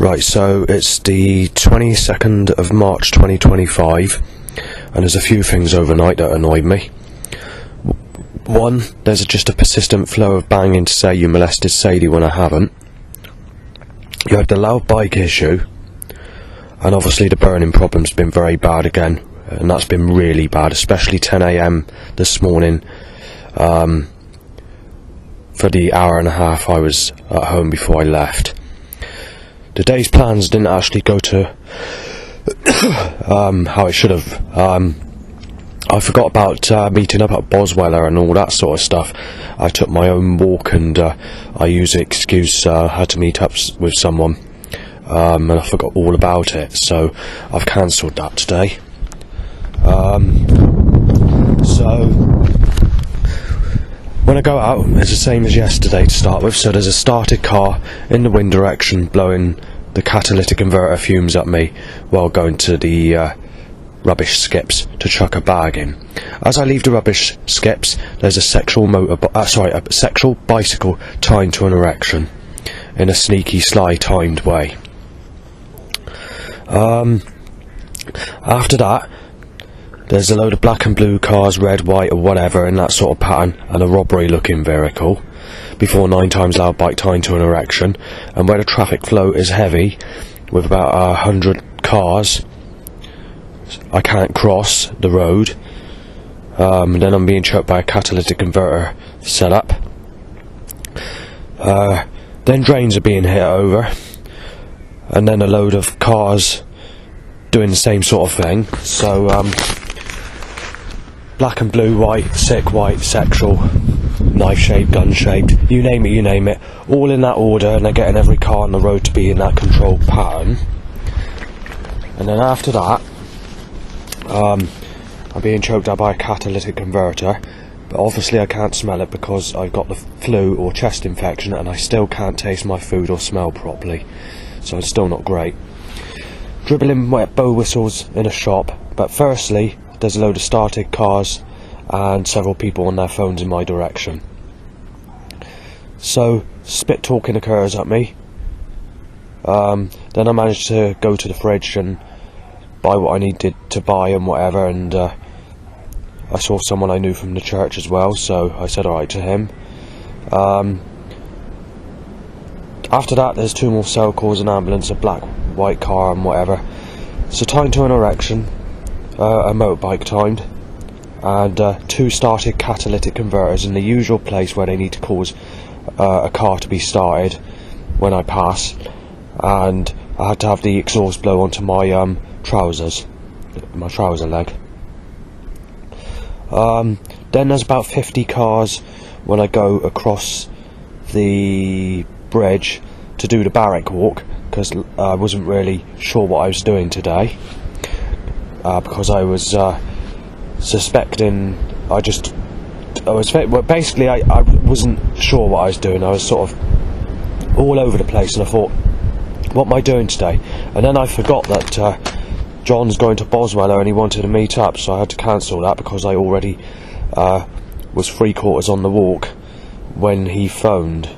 Right, so it's the 22nd of March 2025, and there's a few things overnight that annoyed me. One, there's just a persistent flow of banging to say you molested Sadie when I haven't. You had the loud bike issue, and obviously the burning problem's been very bad again, and that's been really bad, especially 10 AM this morning, for the hour and a half I was at home before I left. The day's plans didn't actually go to how it should have. I forgot about meeting up at Boswell and all that sort of stuff. I took my own walk, and I used the excuse I had to meet up with someone, and I forgot all about it, so I've cancelled that today. So when I go out, it's the same as yesterday to start with. So there's a started car in the wind direction blowing the catalytic converter fumes at me while going to the rubbish skips to chuck a bag in. As I leave the rubbish skips, there's a sexual bicycle timed to an erection in a sneaky, sly, timed way. After that, there's a load of black and blue cars, red, white or whatever in that sort of pattern, and a robbery looking vehicle, before 9 times loud bike timed to an erection. And where the traffic flow is heavy, with about 100 cars, I can't cross the road, and then I'm being choked by a catalytic converter setup. Then drains are being hit over, and then a load of cars doing the same sort of thing. So black and blue, white, sick, white, sexual, knife shaped, gun shaped, you name it, all in that order, and they're getting every car on the road to be in that controlled pattern. And then after that, I'm being choked out by a catalytic converter, but obviously I can't smell it because I've got the flu or chest infection, and I still can't taste my food or smell properly, so it's still not great. Dribbling wet bow whistles in a shop, but firstly there's a load of started cars and several people on their phones in my direction. So spit talking occurs at me. Then I managed to go to the fridge and buy what I needed to buy and whatever, and I saw someone I knew from the church as well, so I said alright to him. After that there's 2 more cell calls, an ambulance, a black white car and whatever. So timed to an erection, a motorbike timed, and 2 started catalytic converters in the usual place where they need to cause a car to be started when I pass, and I had to have the exhaust blow onto my trousers, my trouser leg. Then there's about 50 cars when I go across the bridge to do the barrack walk, because I wasn't really sure what I was doing today, because I was suspecting, I wasn't sure what I was doing. I was sort of all over the place, and I thought, what am I doing today? And then I forgot that John's going to Boswell and he wanted to meet up, so I had to cancel that because I already was 3/4 on the walk when he phoned.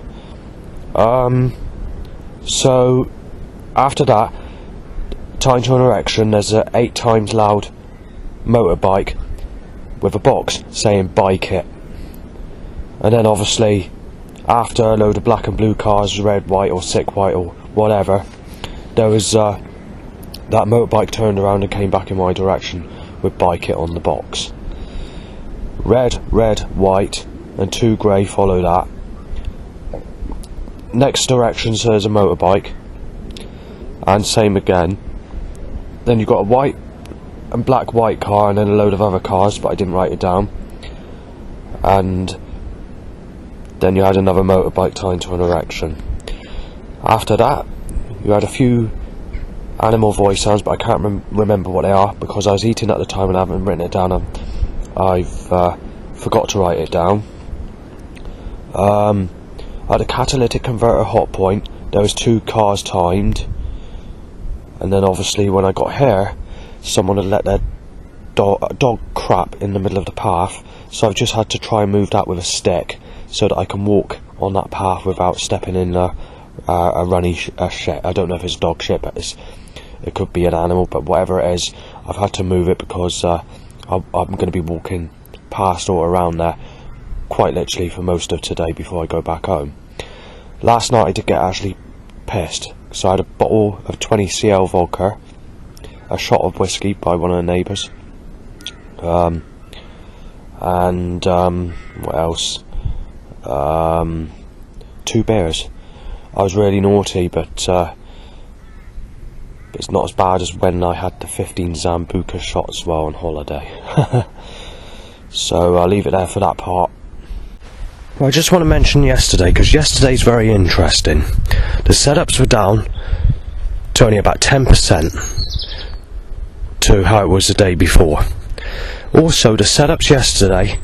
So after that, timed to an erection, there's a 8 times loud motorbike with a box saying bike it. And then obviously after a load of black and blue cars, red, white or sick white or whatever, there was that motorbike turned around and came back in my direction with bike it on the box. Red, white and 2 grey follow that. Next direction so there's a motorbike, and same again. Then you've got a white and black white car, and then a load of other cars, but I didn't write it down. And then you had another motorbike tied to an erection. After that you had a few animal voice sounds, but I can't remember what they are because I was eating at the time and I haven't written it down. I've forgot to write it down. At the catalytic converter hot point there was 2 cars timed, and then obviously when I got here someone had let their dog crap in the middle of the path, so I've just had to try and move that with a stick so that I can walk on that path without stepping in runny shit. I don't know if it's dog shit, but it could be an animal, but whatever it is, I've had to move it because I'm going to be walking past or around there quite literally for most of today before I go back home. Last night I did get actually pissed, so I had a bottle of 20cl vodka, a shot of whiskey by one of the neighbours, and what else? 2 beers. I was really naughty, but it's not as bad as when I had the 15 Zambuca shots while on holiday. So I'll leave it there for that part. Well, I just want to mention yesterday, because yesterday's very interesting. The setups were down to only about 10% to how it was the day before. Also, the setups yesterday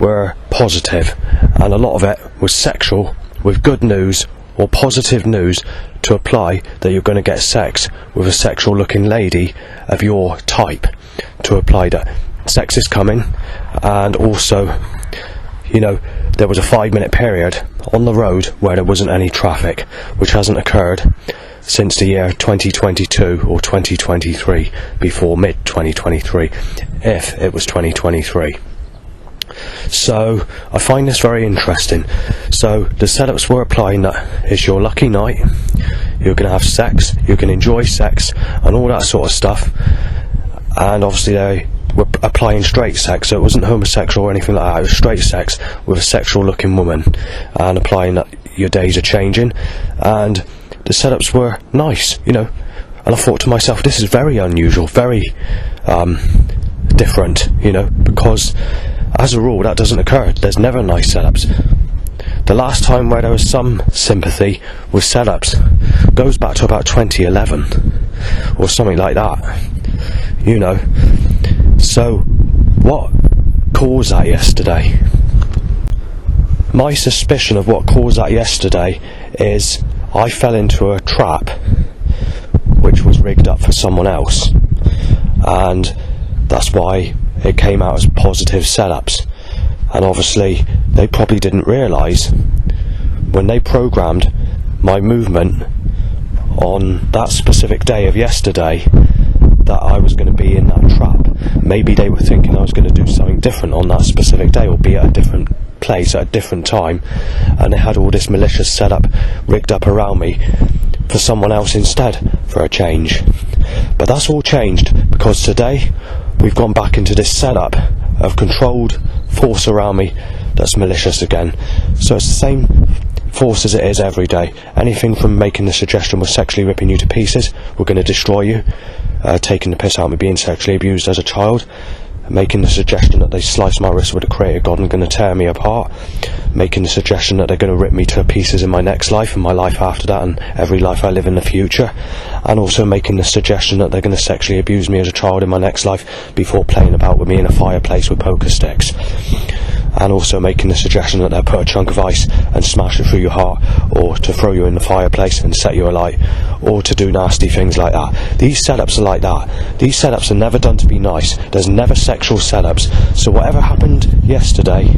were positive, and a lot of it was sexual, with good news or positive news to apply that you're going to get sex with a sexual looking lady of your type, to apply that sex is coming. And also, you know, there was a 5-minute period on the road where there wasn't any traffic, which hasn't occurred since the year 2022 or 2023, before mid-2023, if it was 2023. So I find this very interesting. So the setups were applying that it's your lucky night, you're going to have sex, you can enjoy sex and all that sort of stuff. And obviously they were applying straight sex, so it wasn't homosexual or anything like that, it was straight sex with a sexual looking woman, and applying that your days are changing. And the setups were nice, you know, and I thought to myself, this is very unusual, very different, you know, because as a rule that doesn't occur. There's never nice setups. The last time where there was some sympathy with setups goes back to about 2011 or something like that, you know. So what caused that yesterday? My suspicion of what caused that yesterday is I fell into a trap which was rigged up for someone else, and that's why it came out as positive setups. And obviously they probably didn't realise when they programmed my movement on that specific day of yesterday that I was going to be in that trap. Maybe they were thinking I was going to do something different on that specific day, or be at a different place at a different time, and they had all this malicious setup rigged up around me for someone else instead, for a change. But that's all changed, because today we've gone back into this setup of controlled force around me that's malicious again. So it's the same force as it is every day. Anything from making the suggestion we're sexually ripping you to pieces, we're going to destroy you, taking the piss out of me being sexually abused as a child, making the suggestion that they slice my wrist with a creator god and going to tear me apart, making the suggestion that they're going to rip me to pieces in my next life and my life after that and every life I live in the future, and also making the suggestion that they're going to sexually abuse me as a child in my next life before playing about with me in a fireplace with poker sticks, and also making the suggestion that they'll put a chunk of ice and smash it through your heart, or to throw you in the fireplace and set you alight, or to do nasty things like that. These setups are like that. These setups are never done to be nice. There's never sexual setups. So whatever happened yesterday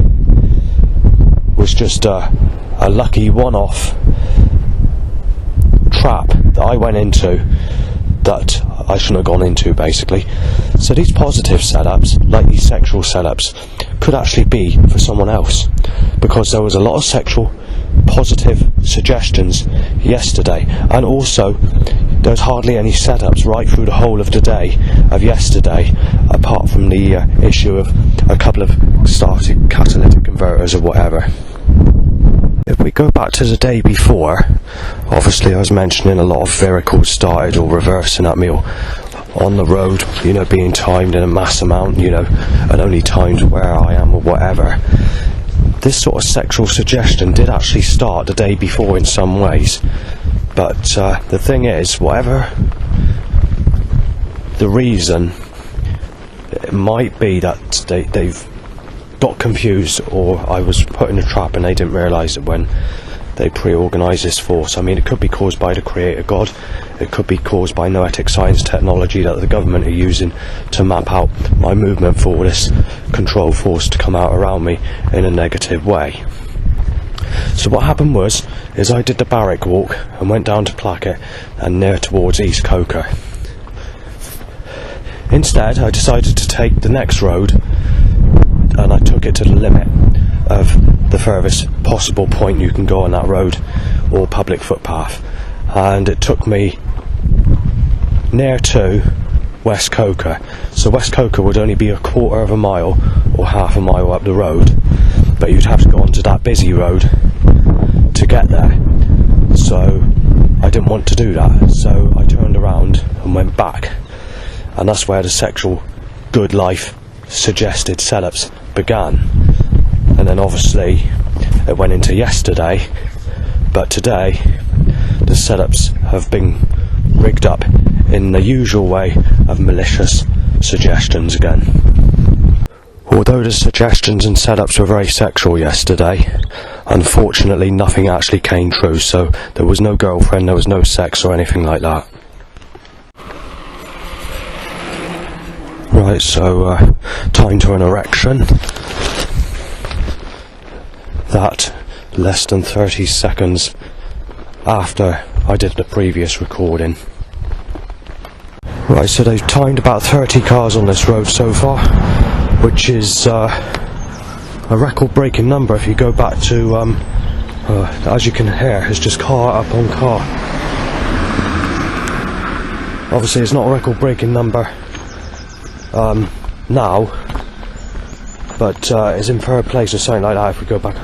was just a lucky one-off trap that I went into that I shouldn't have gone into, basically. So these positive setups, like these sexual setups, could actually be for someone else, because there was a lot of sexual positive suggestions yesterday, and also there's hardly any setups right through the whole of the day of yesterday, apart from the issue of a couple of started catalytic converters or whatever. If we go back to the day before, obviously I was mentioning a lot of vehicles started or reversing at me or on the road, you know, being timed in a mass amount, you know, and only timed where I am or whatever. This sort of sexual suggestion did actually start the day before in some ways, but the thing is, whatever the reason, it might be that they've got confused, or I was put in a trap and they didn't realise it when they pre-organised this force. I mean, it could be caused by the creator god, it could be caused by noetic science technology that the government are using to map out my movement for this control force to come out around me in a negative way. So what happened is I did the Barrack walk and went down to Placket and near towards East Coker. Instead, I decided to take the next road, and I took it to the limit of the furthest possible point you can go on that road or public footpath, and it took me near to West Coker. So West Coker would only be a quarter of a mile or half a mile up the road, but you'd have to go onto that busy road to get there. So I didn't want to do that, so I turned around and went back, and that's where the sexual good life suggested setups began. And then obviously it went into yesterday, but today the setups have been rigged up in the usual way of malicious suggestions again. Although the suggestions and setups were very sexual yesterday, unfortunately nothing actually came true, so there was no girlfriend, there was no sex or anything like that. Right, so time to an erection. That less than 30 seconds after I did the previous recording. Right, so they've timed about 30 cars on this road so far, which is a record-breaking number if you go back to, as you can hear, it's just car up on car. Obviously it's not a record-breaking number now, but it's in third place or something like that if we go back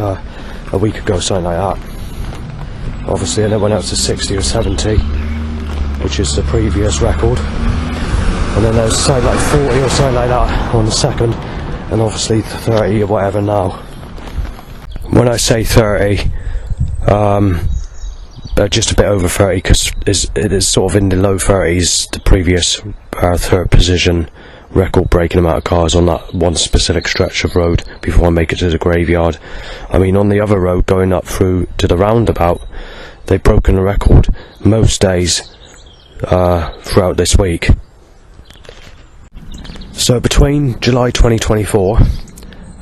a week ago, something like that. Obviously, and it went out to 60 or 70, which is the previous record. And then there's something like 40 or something like that on the second, and obviously 30 or whatever now. When I say 30, just a bit over 30, because it is sort of in the low 30s, the previous third position record-breaking amount of cars on that one specific stretch of road before I make it to the graveyard. I mean, on the other road going up through to the roundabout, they've broken the record most days throughout this week. So between July 2024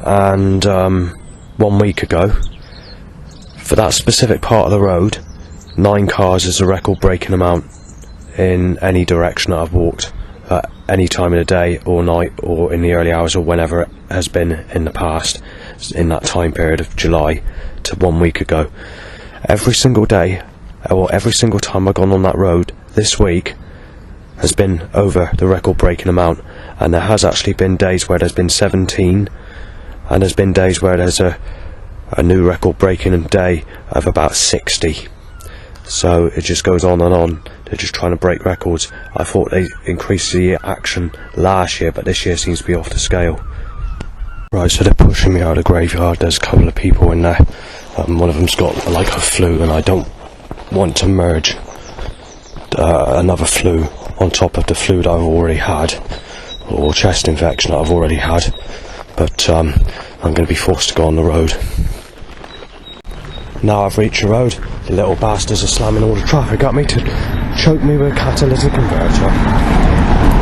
and 1 week ago, for that specific part of the road, 9 cars is a record-breaking amount in any direction that I've walked at any time of the day or night or in the early hours or whenever it has been in the past, in that time period of July to 1 week ago. Every single day, or every single time I've gone on that road this week has been over the record-breaking amount, and there has actually been days where there's been 17, and there's been days where there's a new record-breaking day of about 60. So it just goes on and on. They're just trying to break records. I thought they increased the action last year, but this year seems to be off the scale. Right, so they're pushing me out of the graveyard. There's a couple of people in there. One of them's got like a flu, and I don't want to merge another flu on top of the flu that I've already had, or chest infection that I've already had. But I'm going to be forced to go on the road. Now I've reached the road, the little bastards are slamming all the traffic at me to choke me with a catalytic converter.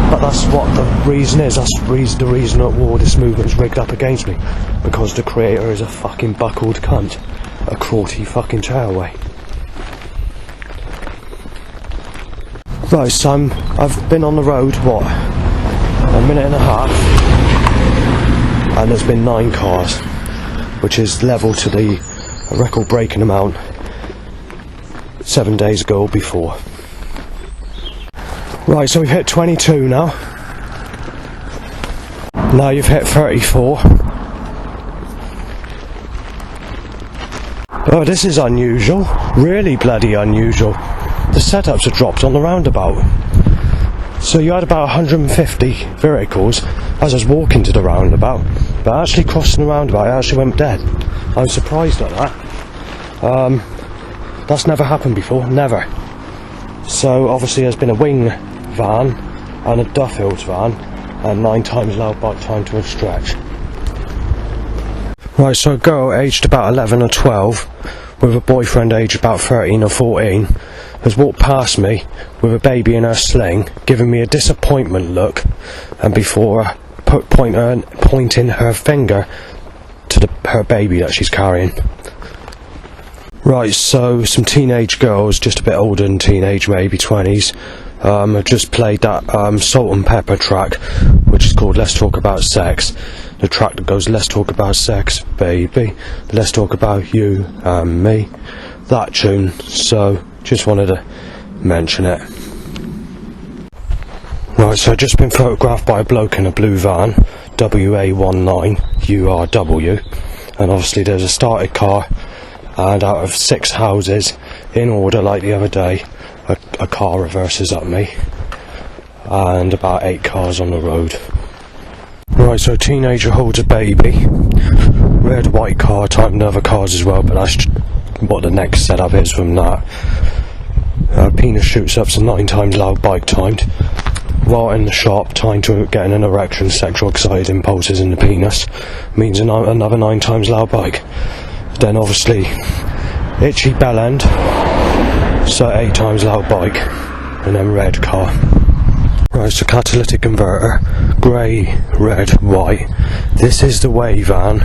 But that's what the reason is, that's the reason that all this movement's rigged up against me. Because the creator is a fucking buckled cunt. A crawty fucking tearaway. Right, so I've been on the road, what, a minute and a half, and there's been 9 cars, which is level to the record-breaking amount 7 days ago or before. Right, so we've hit 22 now. Now you've hit 34. Oh, this is unusual. Really bloody unusual. The setups are dropped on the roundabout. So you had about 150 vehicles as I was walking to the roundabout, but actually crossing the roundabout, it actually went dead. I'm surprised at that. That's never happened before, never. So obviously there's been a wing van and a Duffield van and 9 times loud bike time to a stretch. Right, so a girl aged about 11 or 12 with a boyfriend aged about 13 or 14 has walked past me with a baby in her sling, giving me a disappointment look, and before pointing her finger to her baby that she's carrying. Right, so some teenage girls, just a bit older than teenage, maybe 20s, have just played that Salt and Pepper track, which is called Let's Talk About Sex. The track that goes, let's talk about sex, baby, let's talk about you and me. That tune, so just wanted to mention it. Right, so I've just been photographed by a bloke in a blue van, WA19URW, and obviously there's a started car, and out of 6 houses, in order like the other day, a car reverses up me, and about 8 cars on the road. Right, so a teenager holds a baby, red, white car, timed other cars as well, but that's what the next setup is from that. Penis shoots up to 9 times loud bike timed. While in the shop, time to getting an erection, sexual excited impulses in the penis, means another 9 times loud bike. Then obviously, itchy bell end, so 8 times loud bike, and then red car. Right, so catalytic converter, grey, red, white. This is the way van,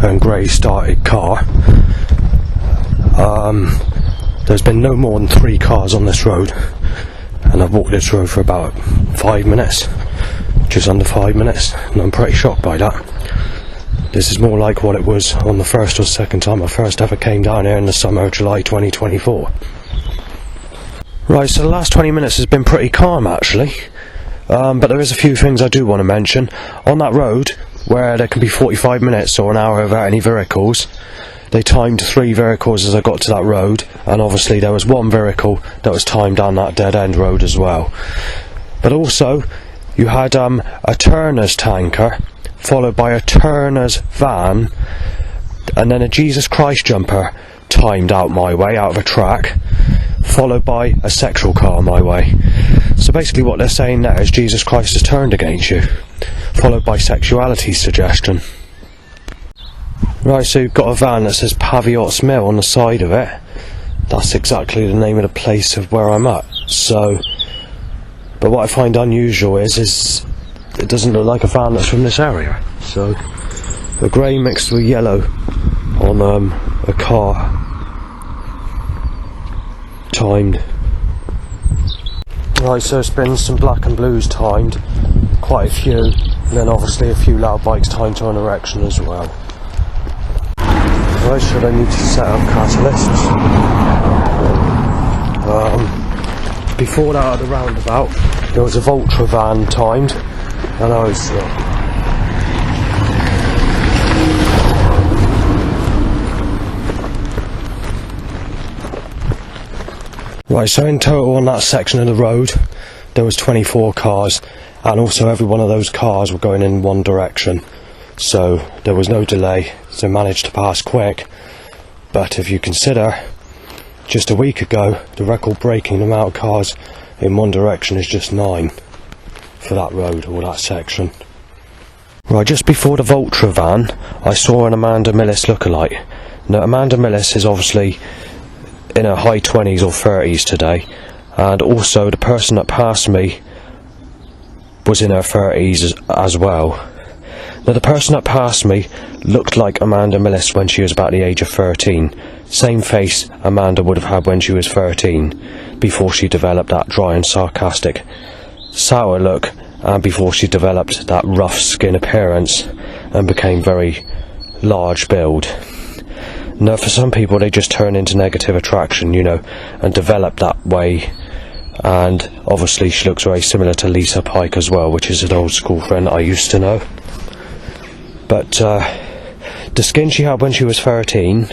and grey started car. There's been no more than 3 cars on this road, and I've walked this road for about 5 minutes, just under 5 minutes, and I'm pretty shocked by that. This is more like what it was on the first or second time I first ever came down here in the summer of July 2024. Right, so the last 20 minutes has been pretty calm actually, but there is a few things I do want to mention. On that road, where there can be 45 minutes or an hour without any vehicles, they timed 3 vehicles as I got to that road, and obviously there was 1 vehicle that was timed down that dead end road as well. But also, you had a Turner's tanker, followed by a Turner's van, and then a Jesus Christ jumper timed out my way, out of a track, followed by a sexual car my way. So basically what they're saying there is Jesus Christ has turned against you, followed by sexuality suggestion. Right, so you've got a van that says Paviot's Mill on the side of it. That's exactly the name of the place of where I'm at. So, but what I find unusual is it doesn't look like a van that's from this area. So, the grey mixed with yellow on a car timed. Right, so it's been some black and blues timed, quite a few, and then obviously a few loud bikes timed to an erection as well. Right, so I need to set up catalysts. Before that, at the roundabout, there was a Vultra van timed, and I was right, so in total on that section of the road, there was 24 cars, and also every one of those cars were going in one direction. So there was no delay, so managed to pass quick. But if you consider, just a week ago, the record-breaking amount of cars in one direction is just 9 for that road, or that section. Right, just before the Vultra van, I saw an Amanda Millis lookalike. Now, Amanda Millis is obviously in her high 20s or 30s today, and also the person that passed me was in her 30s as well. Now, the person that passed me looked like Amanda Millis when she was about the age of 13. Same face Amanda would have had when she was 13, before she developed that dry and sarcastic sour look, and before she developed that rough skin appearance and became very large build. Now, for some people they just turn into negative attraction, you know, and develop that way. And obviously she looks very similar to Lisa Pike as well, which is an old school friend I used to know. But the skin she had when she was 13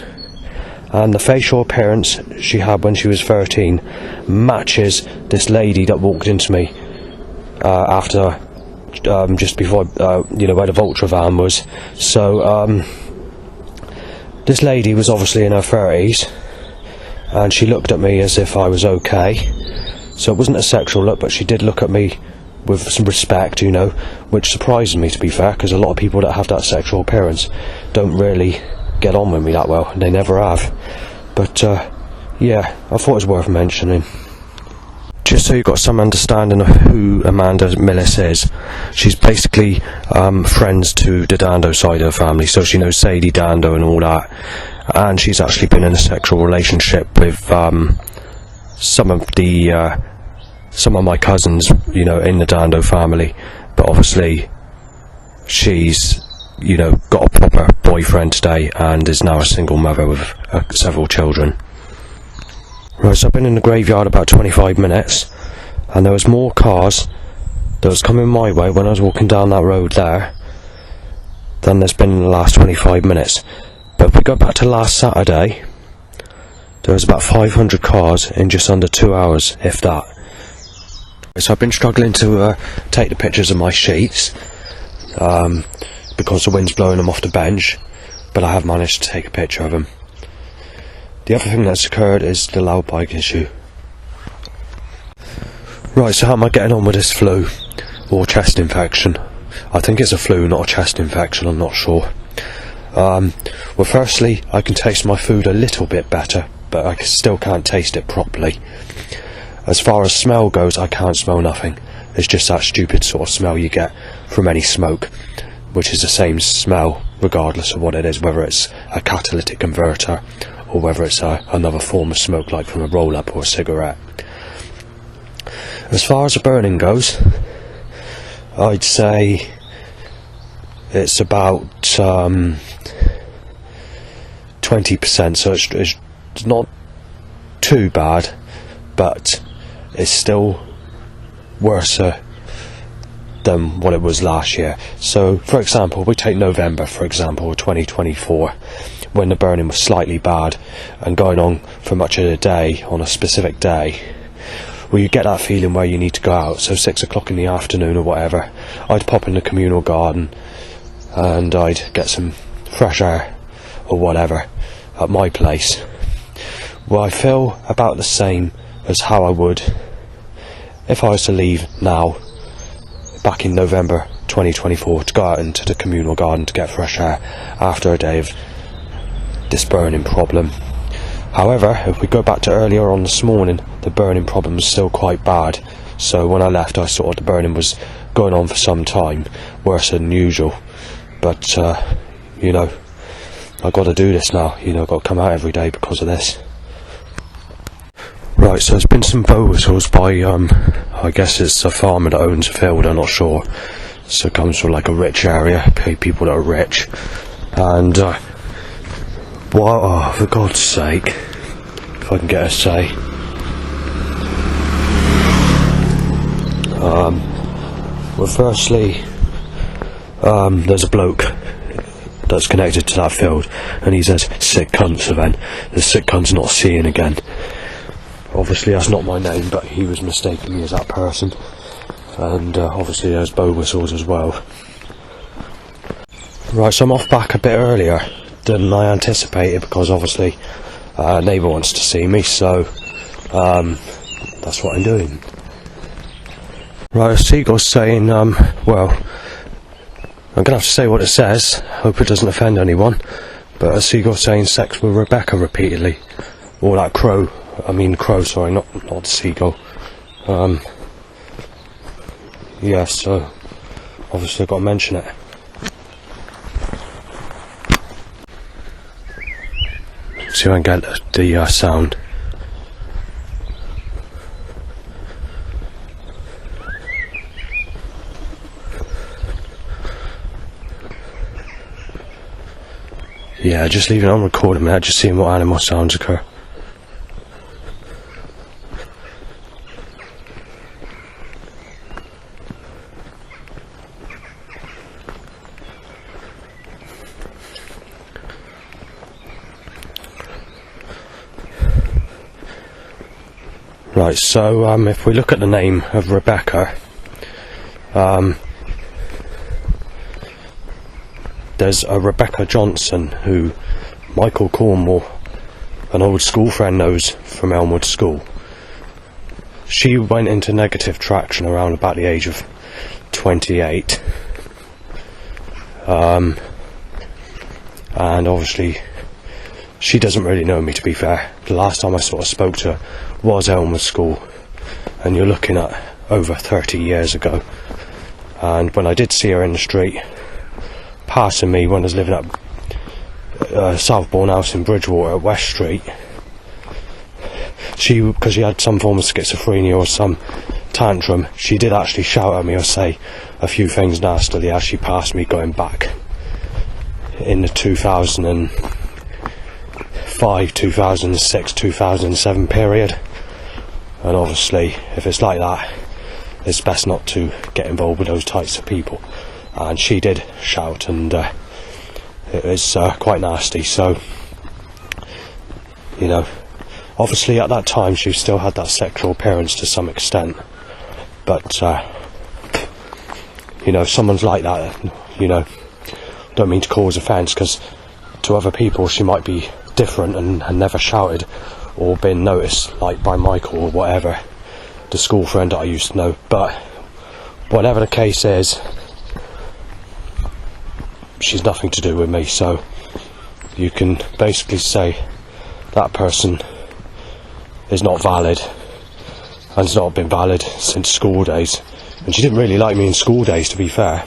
and the facial appearance she had when she was 13 matches this lady that walked into me after just before you know, where the Vultra van was. So this lady was obviously in her 30s, and she looked at me as if I was okay. So it wasn't a sexual look, but she did look at me with some respect, you know, which surprises me, to be fair, because a lot of people that have that sexual appearance don't really get on with me that well, and they never have. But yeah, I thought it was worth mentioning. Just so you've got some understanding of who Amanda Millis is, she's basically friends to the Dando side of the family, so she knows Sadie Dando and all that, and she's actually been in a sexual relationship with some of my cousins, you know, in the Dando family. But obviously she's, you know, got a proper boyfriend today and is now a single mother with several children. Right, so I've been in the graveyard about 25 minutes, and there was more cars that was coming my way when I was walking down that road there than there's been in the last 25 minutes. But if we go back to last Saturday, there was about 500 cars in just under 2 hours, if that. So I've been struggling to take the pictures of my sheets because the wind's blowing them off the bench, but I have managed to take a picture of them. The other thing that's occurred is the loud bike issue. Right, so how am I getting on with this flu or chest infection? I think it's a flu, not a chest infection, I'm not sure. Well, firstly, I can taste my food a little bit better, but I still can't taste it properly. As far as smell goes, I can't smell nothing. It's just that stupid sort of smell you get from any smoke, which is the same smell regardless of what it is, whether it's a catalytic converter or whether it's another form of smoke like from a roll-up or a cigarette. As far as the burning goes, I'd say it's about 20%, so it's not too bad, but it's still worse than what it was last year. So, for example, we take November, for example, 2024, when the burning was slightly bad and going on for much of the day on a specific day. Well, you get that feeling where you need to go out, so 6 o'clock in the afternoon or whatever, I'd pop in the communal garden and I'd get some fresh air or whatever at my place. Well, I feel about the same as how I would if I was to leave now, back in November 2024, to go out into the communal garden to get fresh air after a day of this burning problem. However, if we go back to earlier on this morning, the burning problem was still quite bad. So when I left, I saw the burning was going on for some time, worse than usual. But, you know, I've got to do this now. You know, I've got to come out every day because of this. Right, so there's been some bow whistles by, I guess it's a farmer that owns a field, I'm not sure. So it comes from like a rich area, people that are rich. And, well, oh, for God's sake, if I can get a say. Well, firstly, there's a bloke that's connected to that field, and he says, "Sick cunt," so then the sick cunt's not seeing again. Obviously that's not my name, but he was mistaking me as that person. And obviously there's bow whistles as well. Right, so I'm off back a bit earlier than I anticipated, because obviously a neighbour wants to see me, so that's what I'm doing. Right, a seagull's saying, well, I'm going to have to say what it says, hope it doesn't offend anyone, but a seagull's saying sex with Rebecca repeatedly. Or that crow, sorry, not the seagull. Yeah, so obviously I've got to mention it. See if I can get the sound. Yeah, just leaving it on record a minute, just seeing what animal sounds occur. Right, so if we look at the name of Rebecca, there's a Rebecca Johnson who Michael Cornwall, an old school friend, knows from Elmwood School. She went into negative traction around about the age of 28. And obviously she doesn't really know me, to be fair. The last time I sort of spoke to her was Elmwood School, and you're looking at over 30 years ago. And when I did see her in the street, passing me when I was living up Southbourne house in Bridgewater at West Street. Because she had some form of schizophrenia or some tantrum, she did actually shout at me or say a few things nastily as she passed me going back in the 2005, 2006, 2007 period. And obviously, if it's like that, it's best not to get involved with those types of people. And she did shout, and it was quite nasty. So, you know, obviously at that time she still had that sexual appearance to some extent. But, you know, if someone's like that, you know, don't mean to cause offence, because to other people she might be different and never shouted or been noticed, like by Michael or whatever, the school friend that I used to know. But whatever the case is, she's nothing to do with me, so you can basically say that person is not valid, and it's not been valid since school days. And she didn't really like me in school days, to be fair.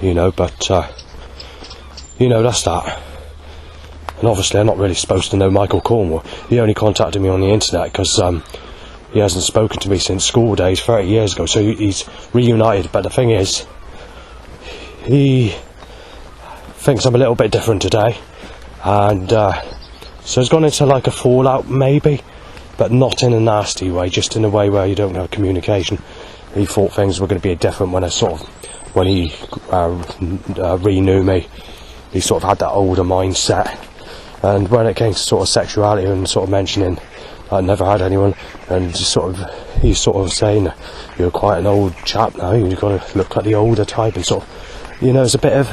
You know, but you know, that's that. And obviously I'm not really supposed to know Michael Cornwall. He only contacted me on the internet because he hasn't spoken to me since school days 30 years ago, so he's reunited. But the thing is, he thinks I'm a little bit different today, and so it's gone into like a fallout maybe, but not in a nasty way, just in a way where you don't have communication. He thought things were going to be different when he re-knew me. He sort of had that older mindset, and when it came to sort of sexuality and sort of mentioning I'd never had anyone, and he's sort of saying, you're quite an old chap now, you've got to look like the older type, and sort of, you know, it's a bit of,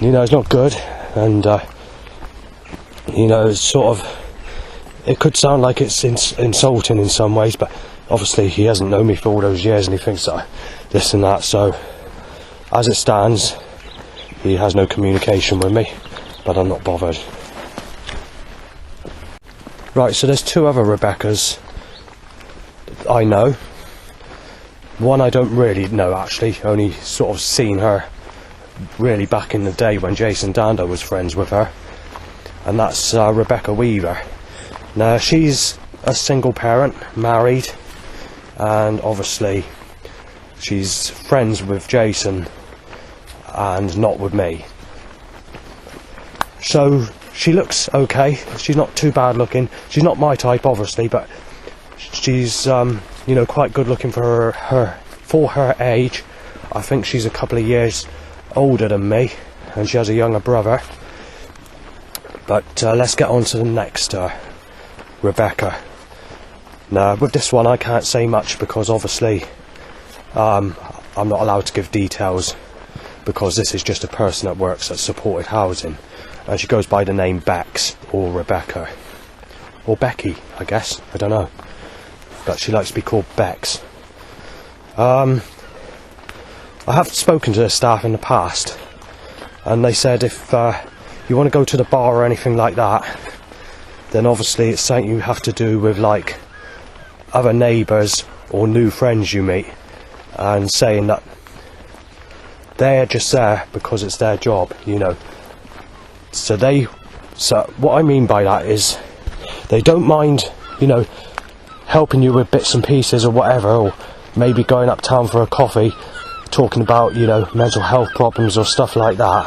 you know, it's not good. And you know, it's sort of, it could sound like it's insulting in some ways, but obviously he hasn't known me for all those years, and he thinks that this and that. So as it stands, he has no communication with me, but I'm not bothered. Right, so there's two other Rebeccas I know. One I don't really know, actually, only sort of seen her really back in the day when Jason Dando was friends with her, and that's Rebecca Weaver. Now, she's a single parent, married, and obviously she's friends with Jason and not with me. So she looks okay, she's not too bad looking. She's not my type, obviously, but she's you know, quite good looking for her age. I think she's a couple of years older than me, and she has a younger brother. But let's get on to the next Rebecca. Now, with this one I can't say much, because obviously I'm not allowed to give details, because this is just a person that works at supported housing, and she goes by the name Bex, or Rebecca, or Becky, I guess, I don't know, but she likes to be called Bex. I have spoken to the staff in the past, and they said if you want to go to the bar or anything like that, then obviously it's something you have to do with like other neighbours or new friends you meet, and saying that they're just there because it's their job, you know. So what I mean by that is they don't mind, you know, helping you with bits and pieces or whatever, or maybe going uptown for a coffee, talking about, you know, mental health problems or stuff like that.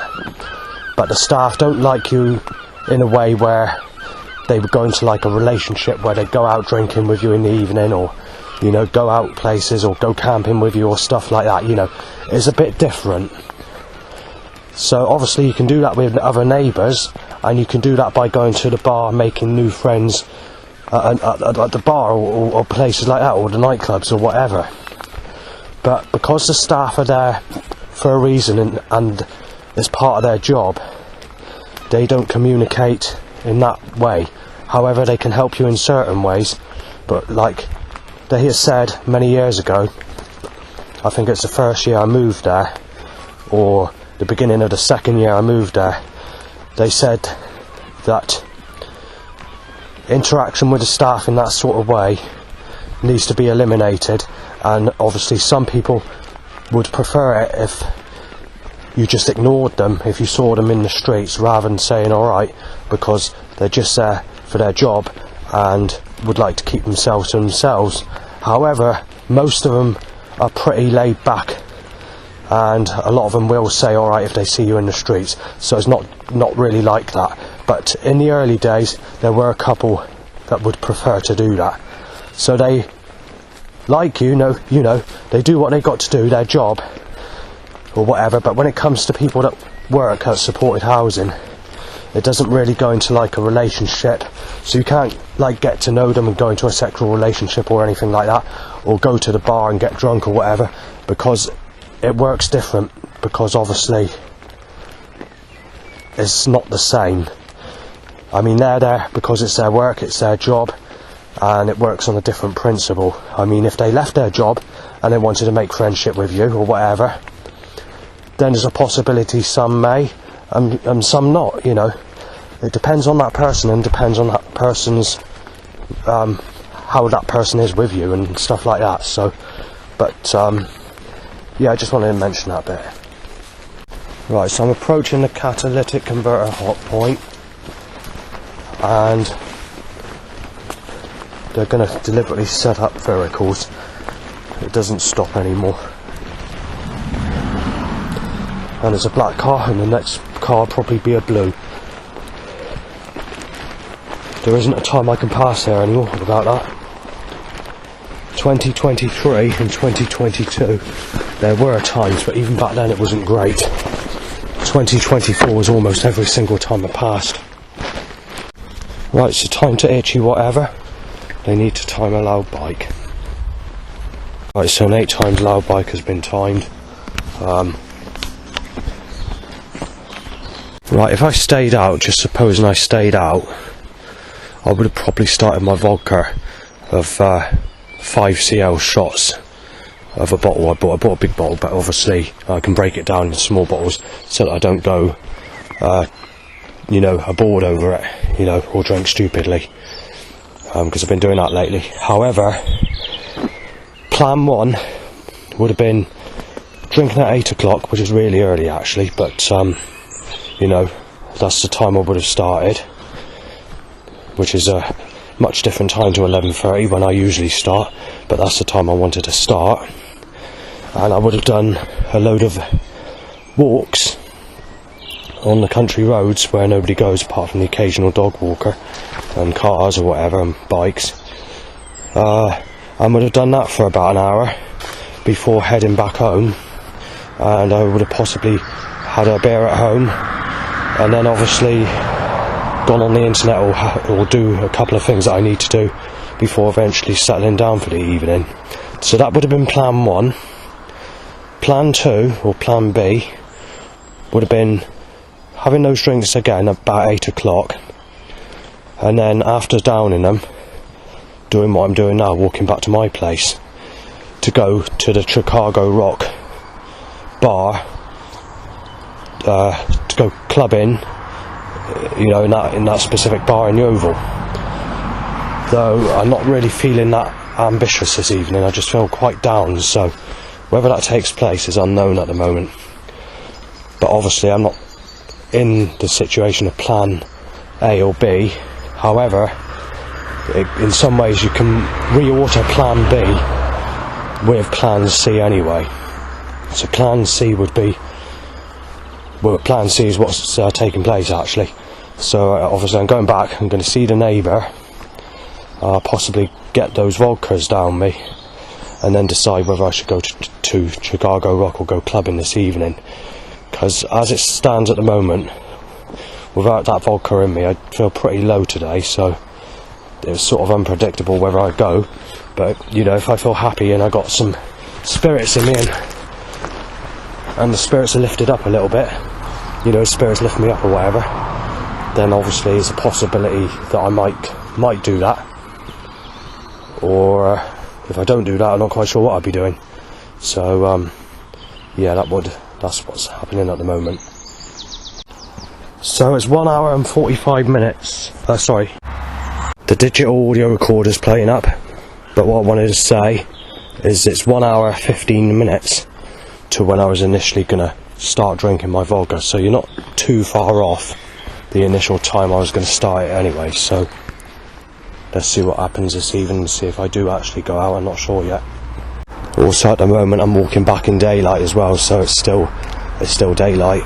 But the staff don't like you in a way where they would go into like a relationship where they go out drinking with you in the evening, or, you know, go out places or go camping with you or stuff like that, you know. It's a bit different. So obviously you can do that with other neighbours, and you can do that by going to the bar, making new friends at the bar or places like that, or the nightclubs or whatever. But because the staff are there for a reason, and it's part of their job, they don't communicate in that way. However, they can help you in certain ways, but like they had said many years ago, I think it's the first year I moved there, or the beginning of the second year I moved there, they said that interaction with the staff in that sort of way needs to be eliminated, and obviously some people would prefer it if you just ignored them if you saw them in the streets, rather than saying alright, because they're just there for their job and would like to keep themselves to themselves. However, most of them are pretty laid back, and a lot of them will say alright if they see you in the streets, so it's not really like that. But in the early days there were a couple that would prefer to do that, so they like you know they do what they got to do, their job or whatever. But when it comes to people that work at supported housing, it doesn't really go into like a relationship, so you can't like get to know them and go into a sexual relationship or anything like that, or go to the bar and get drunk or whatever, because it works different, because obviously it's not the same. I mean, they're there because it's their work, it's their job, and it works on a different principle. I mean, if they left their job and they wanted to make friendship with you or whatever, then there's a possibility some may and some not, you know. It depends on that person, and depends on that person's how that person is with you and stuff like that. So, but yeah, I just wanted to mention that bit. Right, so I'm approaching the catalytic converter hot point, and they're going to deliberately set up vehicles. It doesn't stop anymore. And there's a black car, and the next car will probably be a blue. There isn't a time I can pass there anymore without that. 2023 and 2022 there were times, but even back then it wasn't great. 2024 was almost every single time I passed. Right, so time to itchy whatever. They need to time a loud bike. Right, so an 8 times loud bike has been timed. Right, if I stayed out, just supposing I stayed out, I would have probably started my vodka of 5 CL shots of a bottle. I bought a big bottle, but obviously I can break it down into small bottles so that I don't go, aboard over it, or drink stupidly, because I've been doing that lately. However, plan 1 would have been drinking at 8 o'clock, which is really early actually, but that's the time I would have started, which is a much different time to 11:30 when I usually start, but that's the time I wanted to start. And I would have done a load of walks on the country roads where nobody goes apart from the occasional dog walker and cars or whatever, and bikes. I would have done that for about an hour before heading back home, and I would have possibly had a beer at home, and then obviously gone on the internet or do a couple of things that I need to do before eventually settling down for the evening. So that would have been plan 1. Plan 2, or plan B, would have been having those drinks again about 8 o'clock, and then after downing them, doing what I'm doing now, walking back to my place to go to the Chicargo Rock bar, to go clubbing, in that specific bar in Yeovil. Though I'm not really feeling that ambitious this evening, I just feel quite down, so whether that takes place is unknown at the moment. But obviously I'm not in the situation of plan A or B. However, in some ways you can reorder plan B with plan C anyway. So plan C would be, well, plan C is what's taking place actually. So obviously I'm going back, I'm going to see the neighbour, possibly get those vodkas down me, and then decide whether I should go to Chicago Rock or go clubbing this evening. Because as it stands at the moment, without that vodka in me, I feel pretty low today, so it's sort of unpredictable whether I go. But if I feel happy and I got some spirits in me, and the spirits are lifted up a little bit, spirits lift me up or whatever, then obviously there's a possibility that I might do that. Or if I don't do that, I'm not quite sure what I'll be doing. So that's what's happening at the moment. So it's 1 hour and 45 minutes. The digital audio recorder's playing up, but what I wanted to say is it's 1 hour 15 minutes to when I was initially gonna start drinking my vodka, so you're not too far off the initial time I was going to start it anyway. So let's see what happens this evening, see if I do actually go out. I'm not sure yet. Also at the moment I'm walking back in daylight as well, so it's still daylight.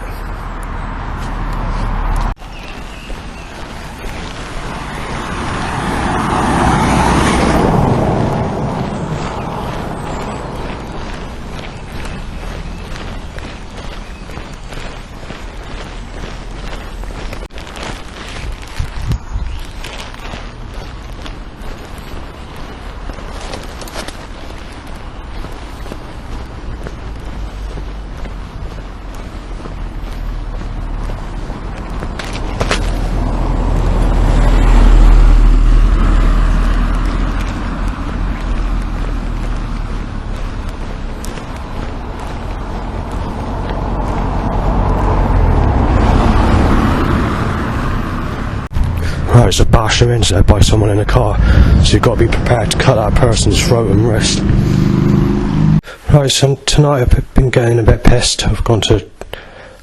Right, so bashed into there by someone in a car, so you've got to be prepared to cut that person's throat and wrist. Right, so tonight I've been getting a bit pissed. I've gone to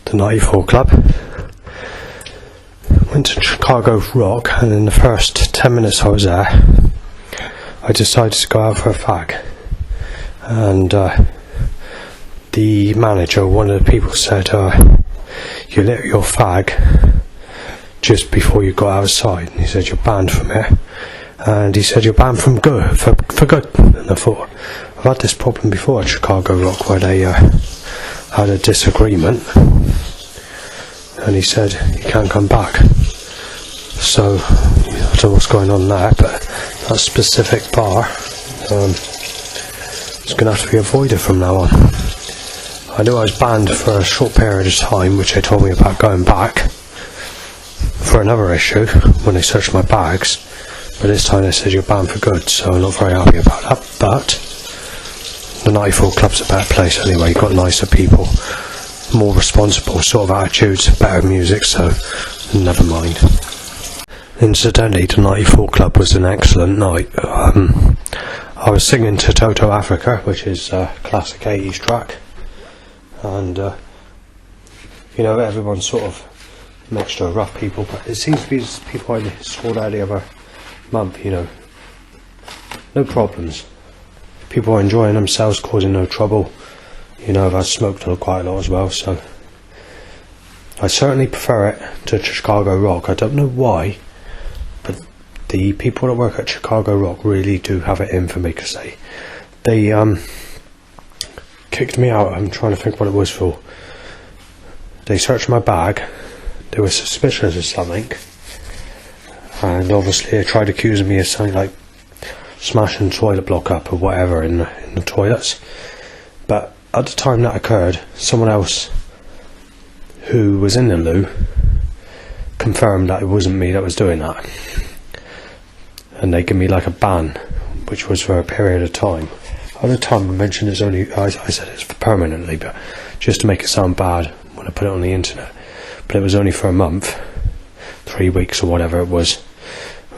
the 94 club, went to Chicargo Rock, and in the first 10 minutes I was there, I decided to go out for a fag. And the manager, one of the people, said, you lit your fag just before you got outside, and he said you're banned from here, and he said you're banned from good for good. And I thought, I've had this problem before at Chicargo Rock where they had a disagreement, and he said you can't come back. So I don't know what's going on there, but that specific bar is going to have to be avoided from now on. I knew I was banned for a short period of time, which they told me about going back for another issue when they searched my bags, but this time they said you're banned for good, so I'm not very happy about that. But the 94 club's a better place anyway. You've got nicer people, more responsible sort of attitudes, better music, so never mind. Incidentally, the 94 club was an excellent night. I was singing to Toto Africa, which is a classic 80s track, and you know, everyone's sort of mixture of rough people, but it seems to be people I saw there the other month, you know, no problems, people are enjoying themselves, causing no trouble. You know, I've smoked quite a lot as well, so I certainly prefer it to Chicargo Rock. I don't know why, but the people that work at Chicargo Rock really do have it in for me, because they kicked me out. I'm trying to think what it was for. They searched my bag. They were suspicious of something, and obviously they tried accusing me of something like smashing the toilet block up or whatever in the toilets. But at the time that occurred, someone else who was in the loo confirmed that it wasn't me that was doing that, and they gave me like a ban, which was for a period of time. At the time I mentioned it's only, I said it's for permanently, but just to make it sound bad when I put it on the internet. But it was only for a month, 3 weeks or whatever it was.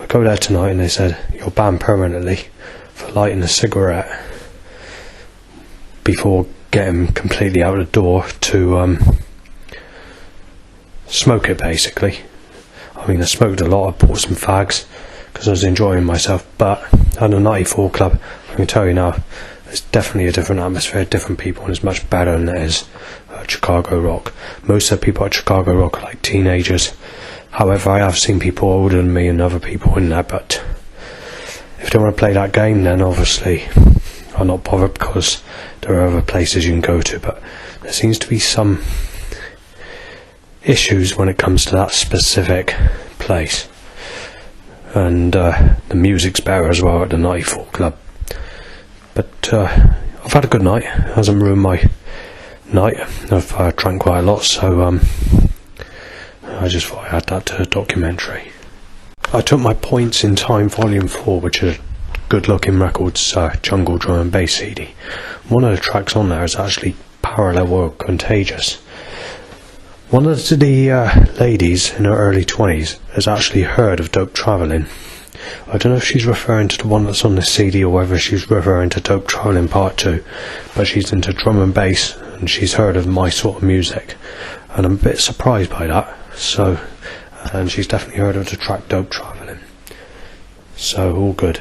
I go there tonight and they said you're banned permanently for lighting a cigarette before getting completely out of the door to smoke it, basically. I mean, I smoked a lot. I bought some fags because I was enjoying myself, but at the 94 club, I can tell you now, it's definitely a different atmosphere, different people, and it's much better than it is at Chicargo Rock. Most of the people at Chicargo Rock are like teenagers. However, I have seen people older than me and other people in there, but if they want to play that game, then obviously I'm not bothered, because there are other places you can go to. But there seems to be some issues when it comes to that specific place, and the music's better as well at the 94 club. But I've had a good night. It hasn't ruined my night. I've drank quite a lot, so I just thought I had that to documentary. I took my Points in Time Volume 4, which is Good Looking Records Jungle Drum and Bass CD. One of the tracks on there is actually Parallel World Contagious. One of the ladies in her early 20s has actually heard of Dope Travelling. I don't know if she's referring to the one that's on the CD or whether she's referring to Dope Travelling Part 2, but she's into drum and bass, and she's heard of my sort of music, and I'm a bit surprised by that. So, and she's definitely heard of the track Dope Travelling. So all good.